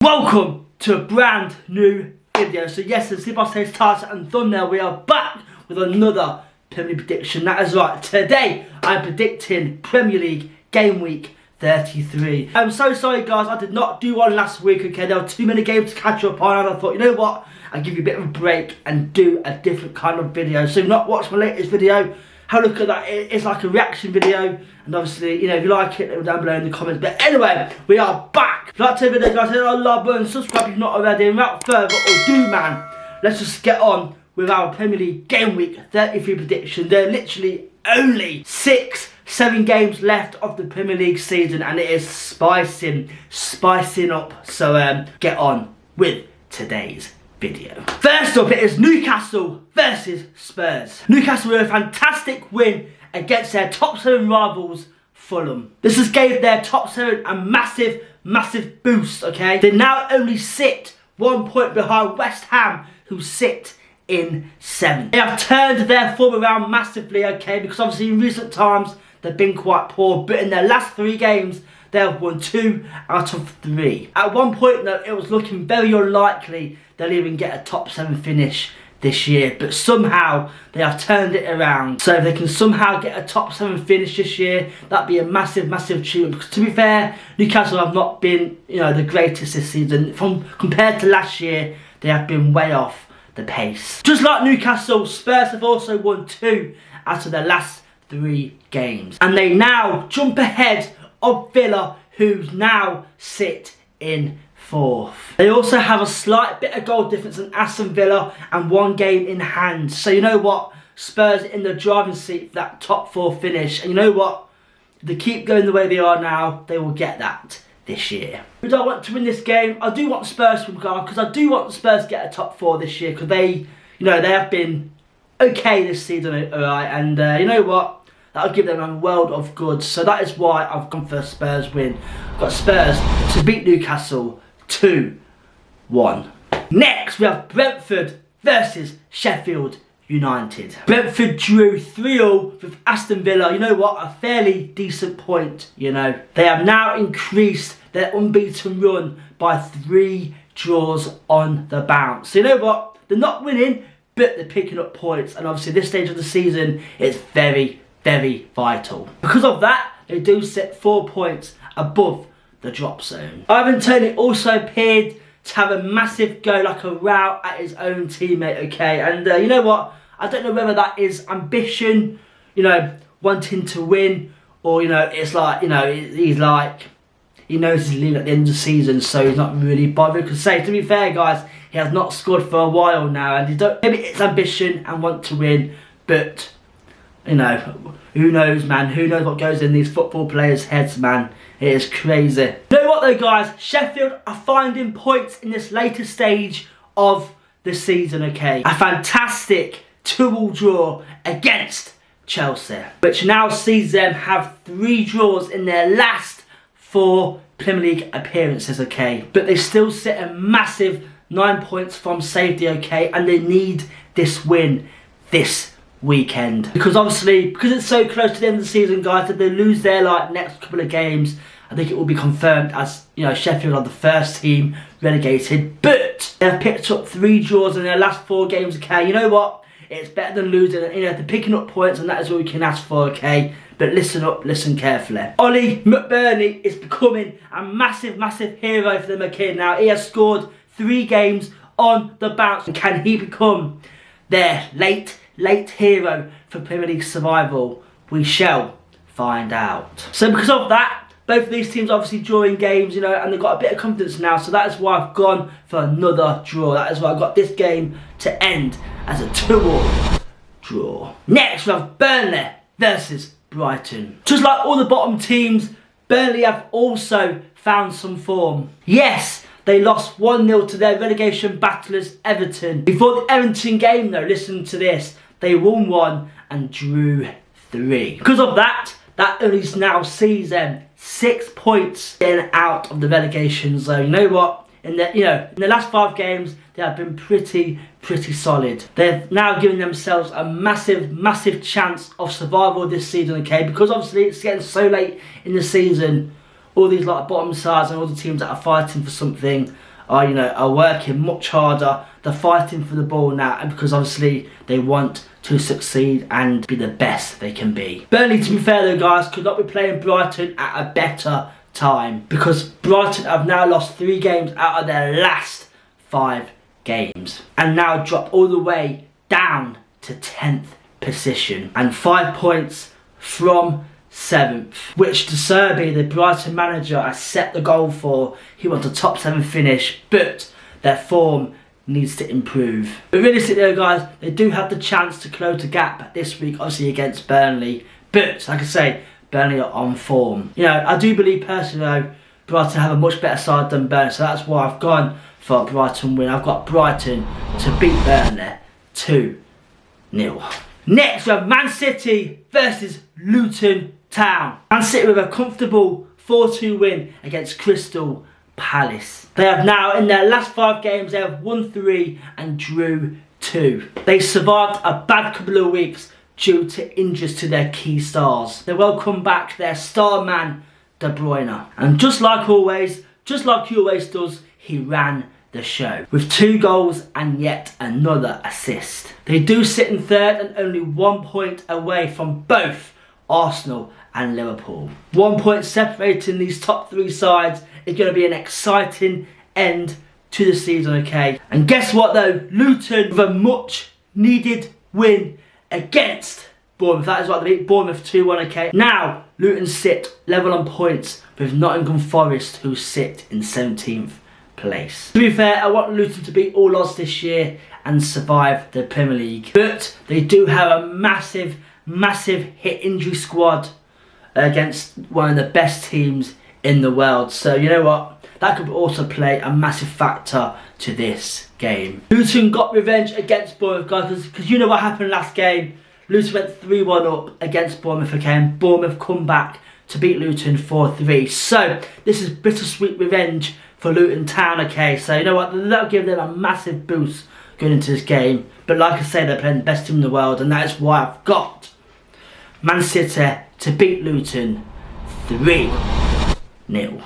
Welcome to a brand new video. So yes, as Ziba says, title and thumbnail, we are back with another Premier League prediction. That is right. Today I'm predicting Premier League game week 33. I'm so sorry guys, I did not do one last week, okay? There were too many games to catch up on and I thought, you know what, I'll give you a bit of a break and do a different kind of video. So if you've not watched my latest video, have a look at that. It's like a reaction video, and obviously, you know, if you like it, let me down below in the comments. But anyway, we are back. If you like the video, guys, hit that like button, subscribe if you're not already. And without further ado, man, let's just get on with our Premier League game week 33 prediction. There are literally only 6-7 games left of the Premier League season, and it is spicing up. So get on with today's video. First up, it is Newcastle versus Spurs. Newcastle with a fantastic win against their top 7 rivals, Fulham. This has gave their top 7 a massive boost, okay? They now only sit 1 point behind West Ham, who sit in 7th. They have turned their form around massively, okay? Because obviously in recent times, they've been quite poor, but in their last 3 games, they have won 2 out of 3. At one point though, it was looking very unlikely they'll even get a top 7 finish this year, but somehow they have turned it around. So if they can somehow get a top 7 finish this year, that'd be a massive achievement. Because to be fair, Newcastle have not been, you know, the greatest this season. Compared to last year, they have been way off the pace. Just like Newcastle, Spurs have also won 2 out of their last 3 games, and they now jump ahead of Villa, who now sit in 4th. They also have a slight bit of goal difference in Aston Villa and 1 game in hand. So you know what? Spurs in the driving seat for that top 4 finish. And you know what? If they keep going the way they are now, they will get that this year. Who do I want to win this game? I do want Spurs to win, because I do want the Spurs to get a top 4 this year, because they, you know, they have been okay this season, alright. And you know what? That'll give them a world of good. So that is why I've gone for a Spurs win. I've got Spurs to beat Newcastle 2-1. Next, we have Brentford versus Sheffield United. Brentford drew 3-3 with Aston Villa. You know what? A fairly decent point, you know. They have now increased their unbeaten run by 3 draws on the bounce. So you know what? They're not winning, but they're picking up points. And obviously this stage of the season is very vital. Because of that, they do sit 4 points above the drop zone. Ivan Toney also appeared to have a massive go, like a row at his own teammate, okay? And you know what? I don't know whether that is ambition, you know, wanting to win, or, you know, it's like, you know, he's like, he knows he's leaving at the end of the season, so he's not really bothered. Because say, to be fair, guys, he has not scored for a while now, and maybe it's ambition and want to win, but you know, who knows, man? Who knows what goes in these football players' heads, man? It is crazy. You know what though, guys? Sheffield are finding points in this later stage of the season, okay? A fantastic 2-2 draw against Chelsea, which now sees them have 3 draws in their last 4 Premier League appearances, okay? But they still sit a massive 9 points from safety, okay? And they need this win this weekend, because obviously, because it's so close to the end of the season, guys, if they lose their next couple of games, I think it will be confirmed as, you know, Sheffield are the first team relegated. But they've picked up 3 draws in their last 4 games, okay? You know what? It's better than losing. You know, they're picking up points, and that is what we can ask for, okay? But listen up, listen carefully. Ollie McBurney is becoming a massive hero for them, okay? Now he has scored 3 games on the bounce, and can he become their late hero for Premier League survival? We shall find out. So because of that, both of these teams obviously drawing games, you know, and they've got a bit of confidence now. So that is why I've gone for another draw. That is why I've got this game to end as a 2-2 draw. Next, we have Burnley versus Brighton. Just like all the bottom teams, Burnley have also found some form. Yes, they lost 1-0 to their relegation battlers Everton. Before the Everton game though, listen to this, they won 1 and drew 3. Because of that, that only now sees them 6 points getting out of the relegation zone. You know what? In the last 5 games, they have been pretty solid. They've now given themselves a massive chance of survival this season, okay? Because obviously it's getting so late in the season, all these like bottom sides and all the teams that are fighting for something are working much harder. They're fighting for the ball now, and because obviously they want to succeed and be the best they can be. Burnley, to be fair though guys, could not be playing Brighton at a better time, because Brighton have now lost 3 games out of their last 5 games and now dropped all the way down to 10th position and 5 points from 7th, which De Zerbi, the Brighton manager, has set the goal for. He wants a top 7 finish, but their form needs to improve. But realistically though guys, they do have the chance to close the gap this week, obviously against Burnley, but like I say, Burnley are on form. I do believe personally though, Brighton have a much better side than Burnley, so that's why I've gone for a Brighton win. I've got Brighton to beat Burnley 2-0. Next we have Man City versus Luton Town. Man City with a comfortable 4-2 win against Crystal Palace. They have now, in their last 5 games, they have won 3 and drew 2. They survived a bad couple of weeks due to injuries to their key stars. They welcome back their star man, De Bruyne. And just like he always does, he ran the show with 2 goals and yet another assist. They do sit in 3rd and only 1 point away from both Arsenal and Liverpool. 1 point separating these top 3 sides. Is going to be an exciting end to the season, okay? And guess what though? Luton with a much needed win against Bournemouth. That is what they beat Bournemouth 2-1, okay? Now, Luton sit level on points with Nottingham Forest, who sit in 17th place. To be fair, I want Luton to beat all odds this year and survive the Premier League. But they do have a massive hit injury squad against one of the best teams in the world. So you know what? That could also play a massive factor to this game. Luton got revenge against Bournemouth, guys, because you know what happened last game. Luton went 3-1 up against Bournemouth again. Bournemouth come back to beat Luton 4-3. So this is bittersweet revenge for Luton Town, okay? So you know what? That'll give them a massive boost going into this game. But like I say, they're playing the best team in the world, and that is why I've got Man City to beat Luton 3-0.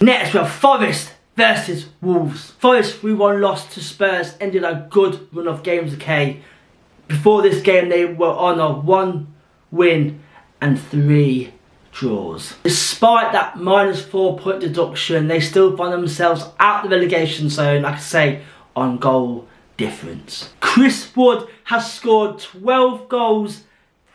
Next we have Forest versus Wolves. Forest 3-1 loss to Spurs ended a good run of games, okay? Before this game they were on a 1 win and 3 draws. Despite that -4 point deduction, they still find themselves out the relegation zone, like I say, on goal difference. Chris Wood has scored 12 goals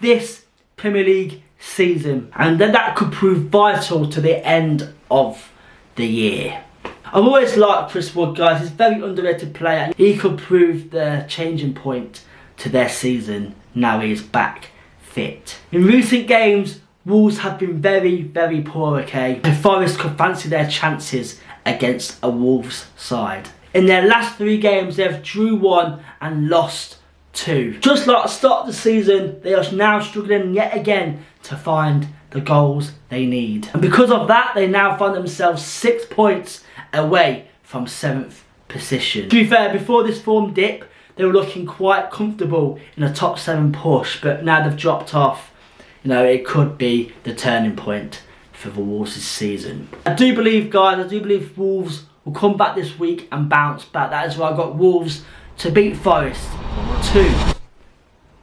this Premier League season, and then that could prove vital to the end of the year. I've always liked Chris Wood, guys. He's a very underrated player. He could prove the changing point to their season now he is back fit. In recent games, Wolves have been very poor, okay? The Forest could fancy their chances against a Wolves side. In their last 3 games, they have drew 1 and lost 2. Just like the start of the season, they are now struggling yet again to find the goals they need. And because of that, they now find themselves 6 points away from 7th position. To be fair, before this form dip, they were looking quite comfortable in a top 7 push, but now they've dropped off. It could be the turning point for the Wolves this season. I do believe, guys, Wolves will come back this week and bounce back. That is why I got Wolves to beat Forest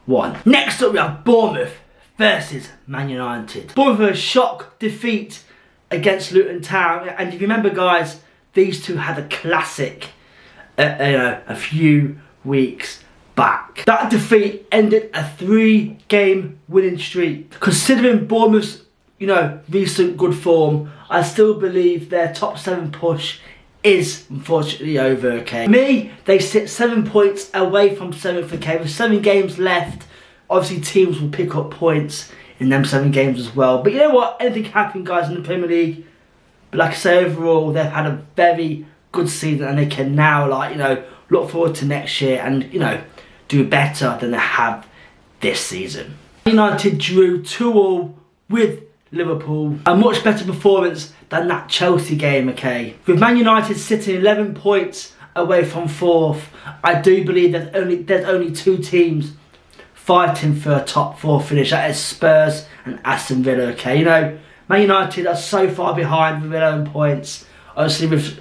2-1. Next up we have Bournemouth versus Man United. Bournemouth with a shock defeat against Luton Town, and if you remember, guys, these two had a classic a few weeks back. That defeat ended a 3-game winning streak. Considering Bournemouth's recent good form, I still believe their top 7 push is unfortunately over, okay? For me, they sit 7 points away from 7th, okay? With 7 games left, obviously teams will pick up points in them 7 games as well. But you know what? Anything can happen, guys, in the Premier League. But like I say, overall, they've had a very good season, and they can now, look forward to next year and, do better than they have this season. United drew 2-2 with Liverpool. A much better performance than that Chelsea game, okay? With Man United sitting 11 points away from 4th, I do believe there's only 2 teams fighting for a top 4 finish. That is Spurs and Aston Villa, okay? Man United are so far behind with 11 points. Obviously with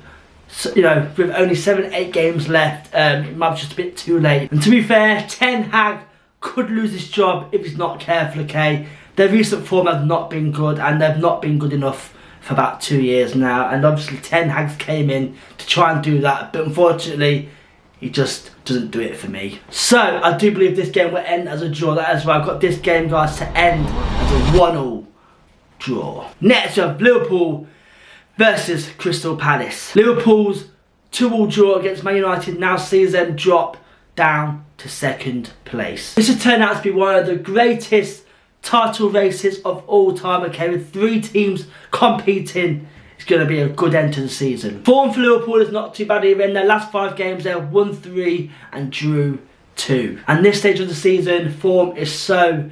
So, you know, with only 7-8 games left, it might be just a bit too late. And to be fair, Ten Hag could lose his job if he's not careful, okay? Their recent form has not been good, and they've not been good enough for about 2 years now. And obviously Ten Hag came in to try and do that, but unfortunately, he just doesn't do it for me. So, I do believe this game will end as a draw. That is why I've got this game, guys, to end as a 1-1 draw. Next, we have Liverpool versus Crystal Palace. Liverpool's 2-2 draw against Man United now sees them drop down to 2nd place. This has turned out to be one of the greatest title races of all time, okay, with 3 teams competing. It's going to be a good end to the season. Form for Liverpool is not too bad either. In their last 5 games, they have won 3 and drew 2. And this stage of the season, form is so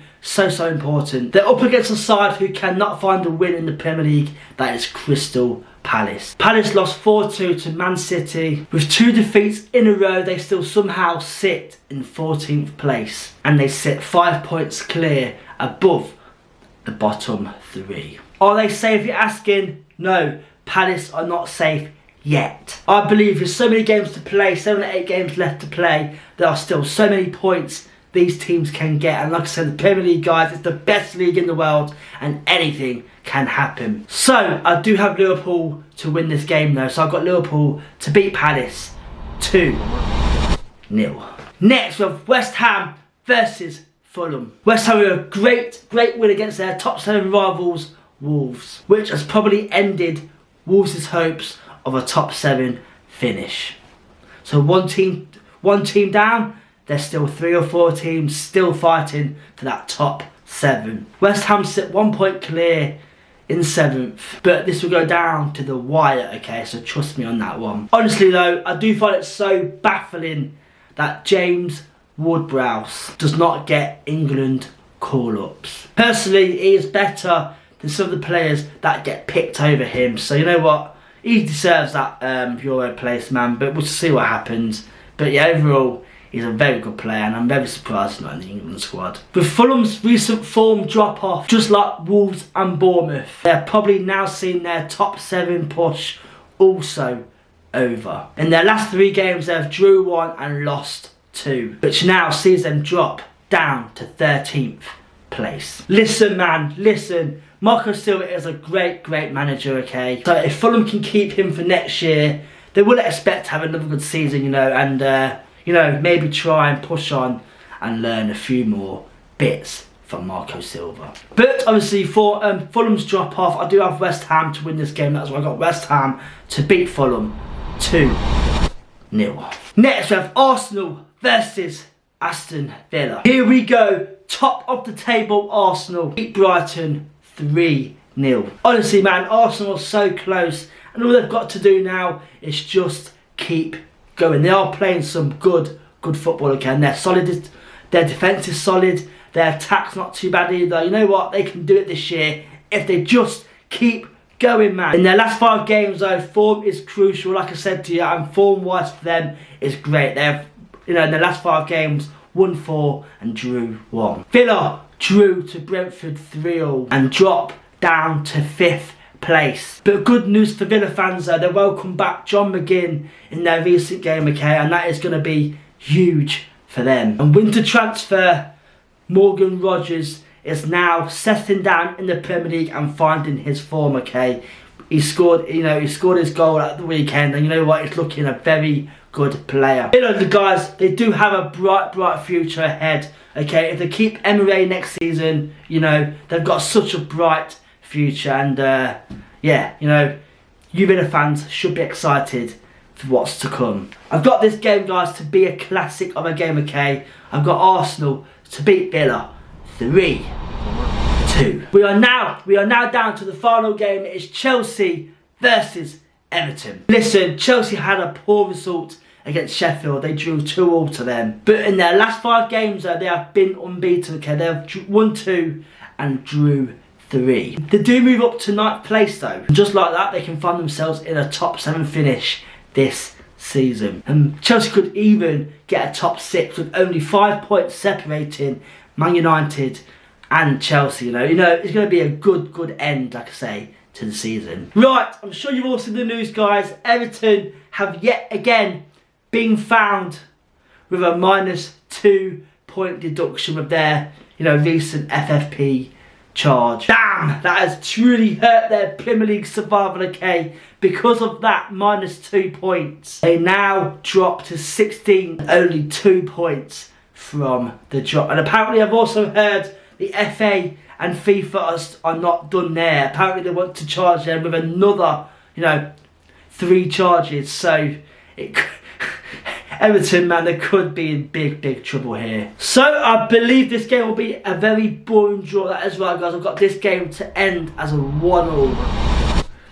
important. They're up against a side who cannot find a win in the Premier League. That is Crystal Palace. Palace lost 4-2 to Man City. With 2 defeats in a row, they still somehow sit in 14th place. And they sit 5 points clear above the bottom 3. Are they safe, you're asking? No, Palace are not safe yet. I believe with so many games to play, 7 or 8 games left to play, there are still so many points these teams can get. And like I said, the Premier League, guys, is the best league in the world, and anything can happen. So, I do have Liverpool to win this game though. So I've got Liverpool to beat Palace 2-0. Next, we have West Ham versus Fulham. West Ham with a great win against their top 7 rivals, Wolves, which has probably ended Wolves' hopes of a top 7 finish. So one team down, there's still 3 or 4 teams still fighting for that top 7. West Ham sit 1 point clear in 7th, but this will go down to the wire, okay, so trust me on that one. Honestly though, I do find it so baffling that James Ward-Prowse does not get England call-ups. Personally, he is better than some of the players that get picked over him. So you know what? He deserves that Euro place, man. But we'll see what happens. But yeah, overall, he's a very good player, and I'm very surprised he's not in the England squad. With Fulham's recent form drop-off, just like Wolves and Bournemouth, they're probably now seeing their top 7 push also over. In their last 3 games, they've drew 1 and lost 2, which now sees them drop down to 13th place. Listen, man, listen. Marco Silva is a great manager, okay? So if Fulham can keep him for next year, they will expect to have another good season, you know, and, you know, maybe try and push on and learn a few more bits from Marco Silva. But obviously for Fulham's drop-off, I do have West Ham to win this game. That's why I got West Ham to beat Fulham 2-0. Next we have Arsenal versus Aston Villa. Here we go. Top of the table Arsenal beat Brighton 3-0. Honestly, man, Arsenal are so close, and all they've got to do now is just keep going. They are playing some good football again. They're solid. Their defence is solid. Their attack's not too bad either. You know what? They can do it this year if they just keep going, man. In their last 5 games, though, form is crucial. Like I said to you, and form-wise for them is great. They have, you know, in their last 5 games, won 4 and drew 1. Villa drew to Brentford 3-0 and dropped down to 5th place. But good news for Villa fans though, they welcome back John McGinn in their recent game, okay, and that is going to be huge for them. And winter transfer Morgan Rogers is now settling down in the Premier League and finding his form, okay. He scored his goal at the weekend, and you know what, he's looking a very good player. You know, the guys, they do have a bright future ahead, okay. If they keep Emery next season, you know, they've got such a bright future, and yeah, you know, you Villa fans should be excited for what's to come. I've got this game, guys, to be a classic of a game, okay. I've got Arsenal to beat Villa 3-2. We are now down to the final game. It is Chelsea versus Everton. Listen, Chelsea had a poor result against Sheffield. They drew 2-2 to them. But in their last 5 games, they have been unbeaten, okay. They have won 2 and drew 3. They do move up to 9th place though. Just like that, they can find themselves in a top 7 finish this season. And Chelsea could even get a top 6 with only 5 points separating Man United and Chelsea. You know, it's going to be a good end, like I say, to the season. Right, I'm sure you've all seen the news, guys. Everton have yet again been found with a -2 point deduction with their, recent FFP charge. Damn, that has truly hurt their Premier League survival, okay? Because of that -2 points, they now drop to 16, only 2 points from the drop. And apparently I've also heard the FA and FIFA are not done there. Apparently they want to charge them with another, 3 charges. So Everton, man, they could be in big trouble here. So I believe this game will be a very boring draw. That is right, guys. I've got this game to end as a 1-1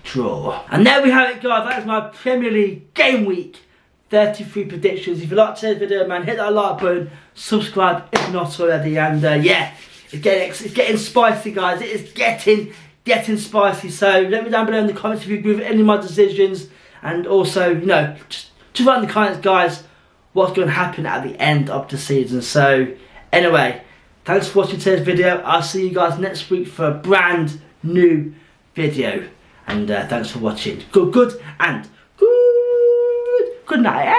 draw. And there we have it, guys. That is my Premier League Game Week 33 predictions. If you like today's video, man, hit that like button, subscribe if not already, and yeah, it's getting spicy, guys. It is getting spicy. So let me down below in the comments if you agree with any of my decisions, and also, just write in the comments, guys, what's going to happen at the end of the season. So anyway, thanks for watching today's video. I'll see you guys next week for a brand new video, and thanks for watching. Good night.